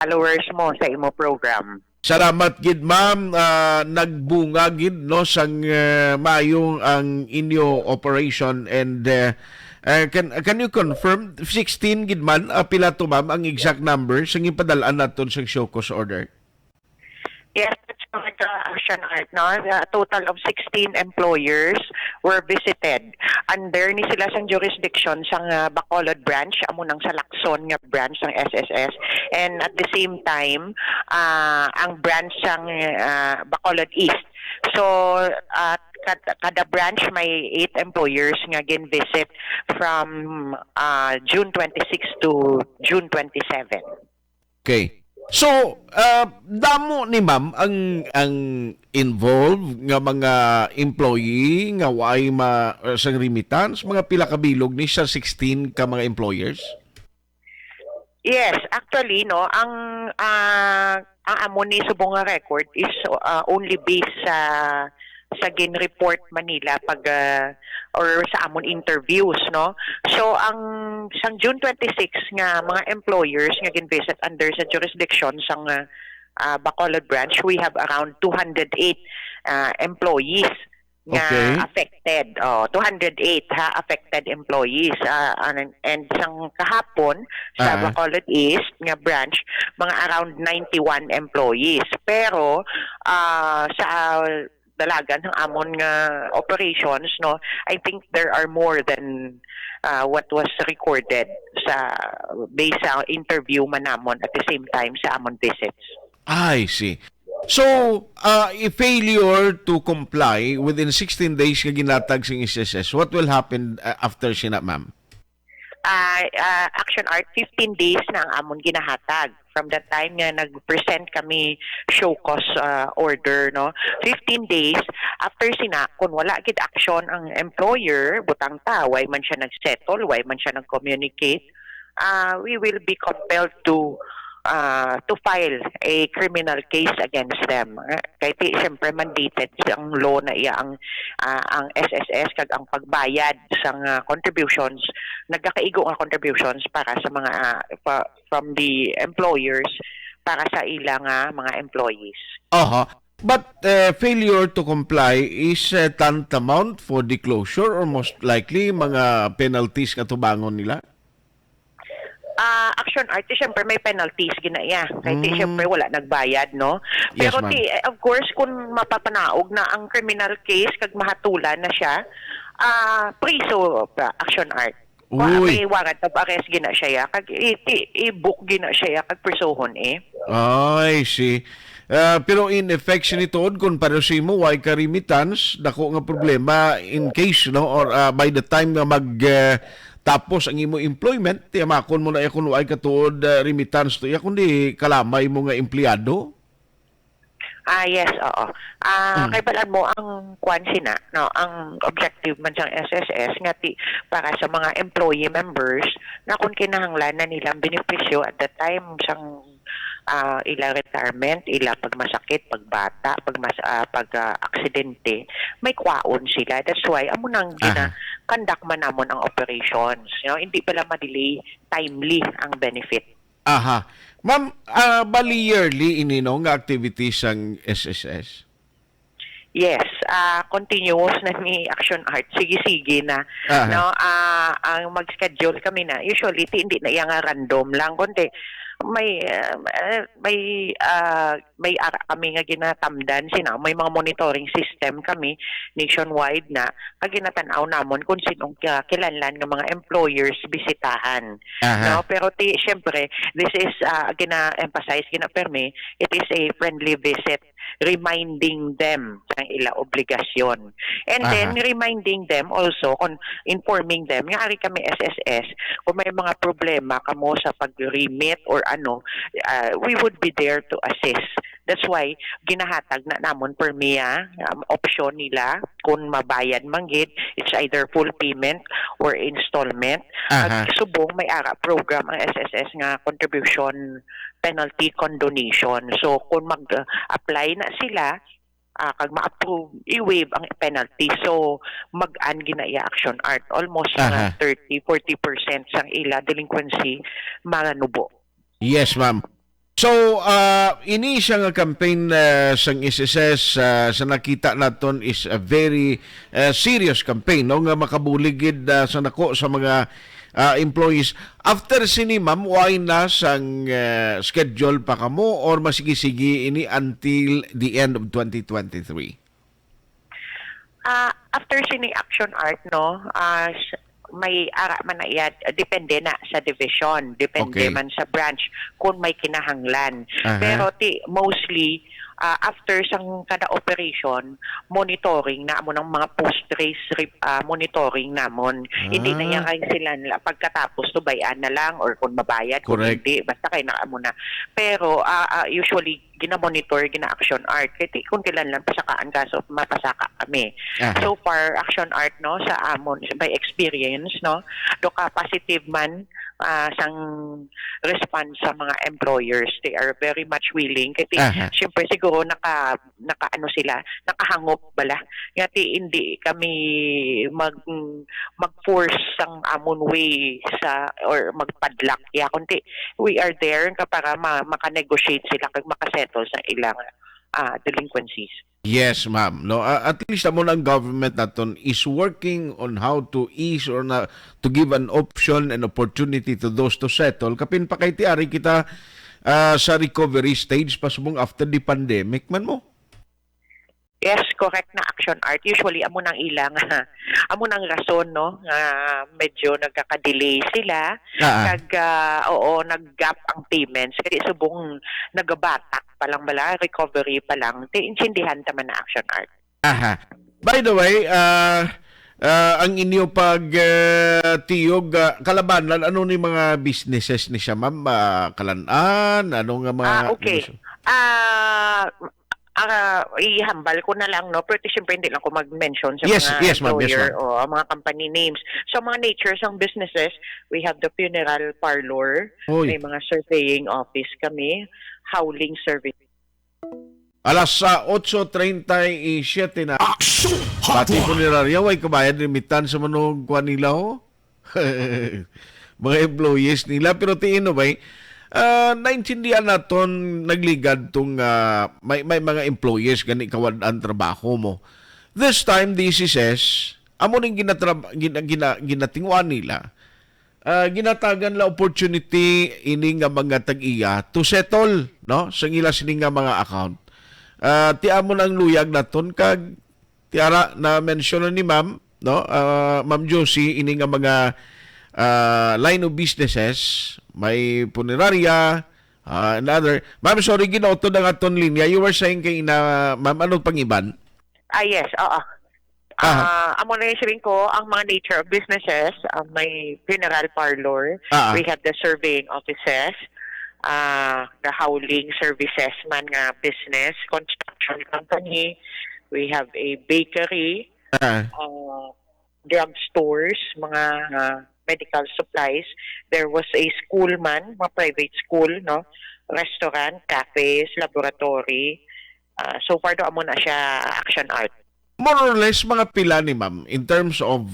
followers mo sa imo program. Salamat gid ma'am. Nagbunga gid no sang maayong ang inyo operation and can you confirm 16 gid man pila to ma'am ang exact number sang ipadalaan naton sa show cause order? Yes, that's correct, Action Art. No? A total of 16 employers were visited. Under ni sila sang jurisdiction sang Bacolod branch, amo nang sa Lacson nga branch ng SSS. And at the same time, ang branch sang Bacolod East. So, kada branch may 8 employers nga gin-visit from June 26 to June 27. Okay. So, damo ni ma'am ang involved nga mga employee nga way sang remittance, mga pila ka bilog ni sa 16 ka mga employers? Yes, actually no, ang amo ni subong nga record is only based sa gin-report Manila pag or sa amon interviews no. So ang sang June 26 nga mga employers nga gin-visit under sa jurisdiction sang Bacolod branch, we have around 208 employees nga affected. 208 affected employees and sang kahapon sa Bacolod East nga branch mga around 91 employees. Pero sa dalagan ng amon nga operations no, I think there are more than what was recorded sa based sa interview manamon at the same time sa amon visits. I see. So, if failure to comply within 16 days nga ginatag sing SSS, what will happen after sina ma'am? Action Art, 15 days na ang amon ginahatag from the time nga nag-present kami show cause order no. 15 days after sina kun wala gid action ang employer butang ta why man siya nag-settle, why man siya nag-communicate, we will be compelled to file a criminal case against them. Kaya siyempre mandated ang law na iya ang SSS kag ang pagbayad sang contributions, nagkakaigo nga contributions para sa mga from the employers para sa ilang mga employees. But failure to comply is tantamount for the closure or most likely mga penalties nga tubangon nila? Action Art, siyempre may penalties ginaya. Kahit siyempre wala nagbayad, no? Yes, Pero of course, kung mapapanaog na ang criminal case, kag mahatulan na siya, priso Action Art. May warrant of arrest gina siya, kag i-book gina siya, kag prisohon I see. Pero in effect sinituod kung para si mo why ka remittance dako nga problema in case no or by the time nga tapos ang imo employment tiyamakon mo na kun why katuod remittance to ya kundi kalamay mo nga empleyado. Yes, oo. Kay balan mo ang sina, no, ang objective man sang SSS nga para sa mga employee members na kung kinahanglan na nilang benepisyo at the time sang ila retirement, ila pagmasakit, pagbata, pag-aksidente, may kwaon sila. That's why amo nang gina-conduct man namon ang operations. You know, hindi pala ma-delay, timely ang benefit. Ma'am, bali yearly ininong nga activities ang SSS? Yes, continuous na ni Action Art. Sige-sige na. No, ang mag-schedule kami na. Usually, hindi na yang random lang. Kundi, may ara kami nga ginatamdan may mga monitoring system kami nationwide na kag ginatanaw namon kung sinong kilanlan nga mga employers bisitahan. No, pero syempre this is gina-emphasize gina-perme, it is a friendly visit, reminding them ng ila obligasyon. And then reminding them also, informing them nga ari kami SSS kung may mga problema kamo sa pag-remit or we would be there to assist. That's why ginahatag na namon permiya option nila kung mabayad manggid, it's either full payment or installment. At subong may ara program ang SSS nga contribution penalty condonation. So kung mag-apply na sila kag ma-approve, i-waive ang penalty. So mag-an ginaya Action Art almost 30-40% sang ila delinquency manubo. Yes, ma'am. So, ini siya nga campaign sang SSS sa nakita naton is a very serious campaign no nga makabuligid sa nako sa mga employees. After sini ma'am, why na sang schedule pa kamo or masigisi ini until the end of 2023? After sini action art no, may ara man na iya, depende na sa division, depende man sa branch kung may kinahanglan. Pero mostly after sang kada operation, monitoring na mo ng mga post-race monitoring namon. Hindi na yan kayo sila pagkatapos tubayan na lang or kung mabayad, kung hindi, basta kayo na mo na. Pero usually, gina-monitor, gina-action art. Kung kailan lang pasakaan ka, so mapasaka kami. So far, action art, no, sa amon, by experience, no, doka positive man sang response sa mga employers. They are very much willing. Kasi, syempre, siguro, naka-ano sila, nakahangop bala. Ngati, hindi kami mag-force sang amon way sa, or magpadlak. Kundi, we are there para maka-negotiate sila, kag makasettle sa ilang delinquencies. Yes, ma'am. No, at least naman ang government naton is working on how to ease or to give an option and opportunity to those to settle. Kapin pa kay tiari kita sa recovery stage pasubong after the pandemic man mo. Yes, correct na action art. Usually, amo nang ilang, amo nang rason, no? Medyo nagkaka-delay sila. Nag-gap ang payments. Kasi subong nagabatak pa lang bala, recovery pa lang. Insindihan taman na action art. By the way, ang inyo pag tiyog kalabanan, ano ni mga businesses ni siya, ma'am? Kalanaan? Ano nga mga... Okay. Ihambal ko na lang, no? Pero siyempre hindi lang ko mag-mention sa mga employer o mga company names. So, mga natures ng businesses, we have the funeral parlor, may mga surveying office kami, howling service. Alas 8:37 na. Pati punerarya, way kabayad limitan sa manog kwa nila, ho? Mga employees nila. Pero tiin ba, naintindihan naton nagligad tong may mga employees gani kawad ang trabaho mo. This time this is amo ning ginatingwan nila. Ginatagan la opportunity ini nga mga tag-iya to settle, no, sa ila sini nga mga account. Ti amo nang luyag naton kag tiara na mention ni ma'am, no, Ma'am Josie, ini nga mga line of businesses, may punerarya, and other. Ma'am, sorry, ginauto na nga ton linya. You were saying kay na, ma'am, anong pangiban? Yes, oo. Amo na yung sabihin ko, ang mga nature of businesses, may funeral parlor, we have the surveying offices, the howling services man nga business, construction company, we have a bakery, drug stores, mga medical supplies. There was a school man, mga private school, no? Restaurant, cafes, laboratory. So far do amo na siya action art. More or less mga pila ni ma'am in terms of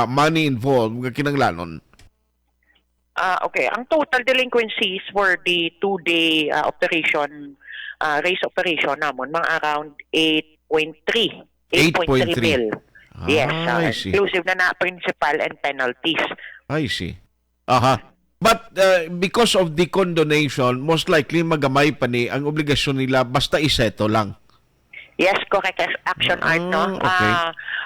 money involved nga kinanglanon. Okay, ang total delinquencies for the 2-day operation, race operation namon mga around 8.3 mil. Yes, inclusive na principal and penalties. I see. But because of the condonation, most likely magamay pa ni ang obligasyon nila basta iseto lang. Yes, correct. Action art, no? Okay.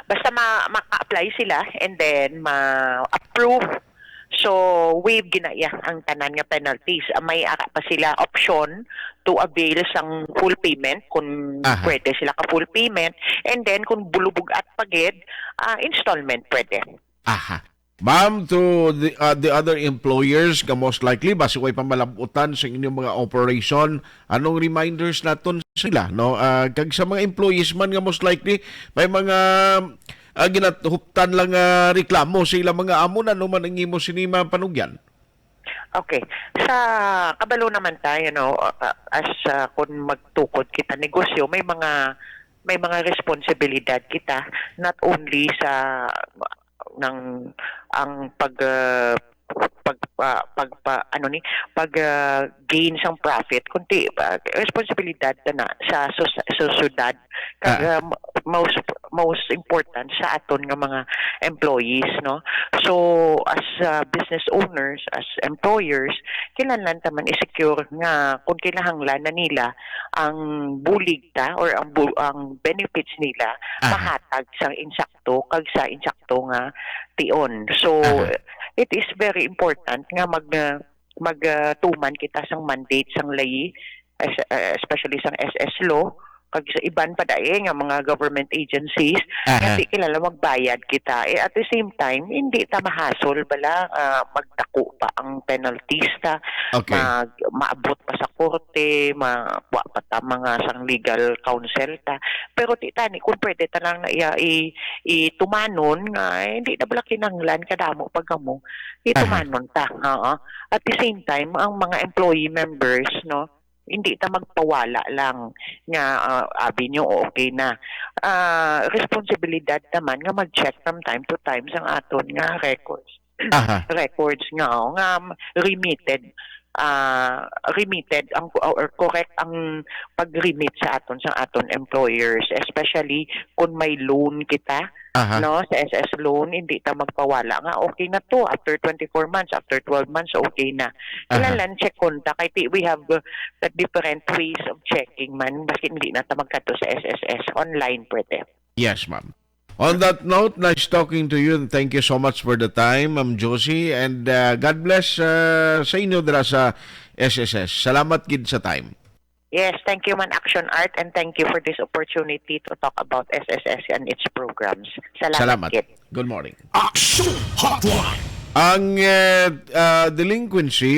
Basta maka-apply sila and then ma-approve. So, waive ginaya ang tanan nga penalties. May pa sila option to avail sang full payment kung pwede sila ka full payment. And then, kung bulubog at pagid, installment pwede. Ma'am, to the other employers, most likely, basi way pamalabutan sa inyong mga operation, anong reminders naton sila, no? Kag sa mga employees man nga most likely, may mga ginatuhuptan lang reklamo sa ilang mga amo na naman ang imo sinima panugyan. Okay. Sa kabalo naman tayo, no, as kung magtukod kita negosyo, may mga responsibilidad kita, not only sa ang pag gain sang profit kunti responsibilidad na sa syudad kag most important sa aton nga mga employees, no. So as business owners, as employers, kinahanglan taman i-secure nga kung kinahanglan na nila ang bulig ta or ang benefits nila mahatag sang insakto kag sa insakto nga tion. So it is very important nga magtuman kita sang mandate sang layi, especially sang SS law kag sa iban pa nga mga government agencies kasi kilala magbayad kita. At the same time hindi ta mahasol bala magdako pa ang penalties ta, maabot pa sa korte, mawa pa ta mga sang legal counsel ta. Pero titani kung pwede ta lang na itumanon nga hindi na bala kinanglan kadamo pagamo itumanon ta. At the same time ang mga employee members, no, hindi ta magpawala lang nga abi nyo okay na. Responsibilidad naman nga mag-check from time to time sang aton nga records. Records nga remitted ang or correct ang pag-remit sa aton employers, especially kung may loan kita, no, sa SS loan hindi ta magpawala nga okay na to after 24 months, after 12 months okay na. Kailangan check konta kay we have different ways of checking man baski hindi na ta magkadto sa SSS online pwede. Yes, ma'am. On that note, nice talking to you and thank you so much for the time, Ma'am Josie, and God bless sa inyo dira sa SSS. Salamat gid sa time. Yes, thank you man Action Art, and thank you for this opportunity to talk about SSS and its programs. Salamat. Kid. Good morning. Action Hotline. Ang delinquency